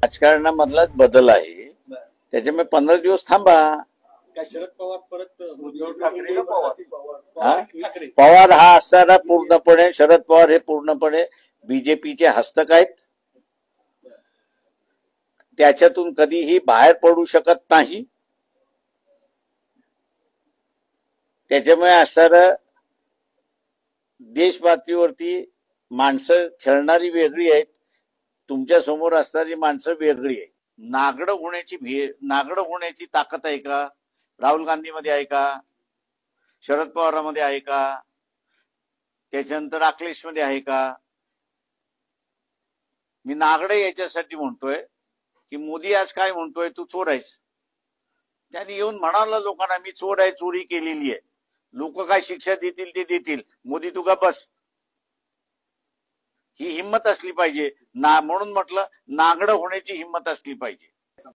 राजकारणामधलाच बदल आहे. त्याच्यामुळे 15 दिवस थांबा. काय शरद पवार परत उद्धव ठाकरे का ठाकरे पवार हा असताना पूर्णपणे शरद पवार हे पूर्णपणे बीजेपीचे हस्तक आहेत. त्याच्यातून कधीही बाहेर पडू शकत नाही. त्याच्यामुळे असताना देश पातळीवरती माणसं खेळणारी वेगळी आहेत, तुमच्या समोर असणारी माणसं वेगळी आहेत. नागडं होण्याची ताकद आहे का राहुल गांधीमध्ये आहे का, शरद पवारांमध्ये आहे का, त्याच्यानंतर अखिलेशमध्ये आहे का? मी नागडे याच्यासाठी म्हणतोय की मोदी आज काय म्हणतोय, तू चोर आहेस. त्यांनी येऊन म्हणाला लोकांना मी चोर आहे, चोरी केलेली आहे. लोक काय शिक्षा देतील ते देतील, मोदी तू का बस. ही हिंमत असली पाहिजे ना, म्हणून म्हटलं नागडं होण्याची हिंमत असली पाहिजे.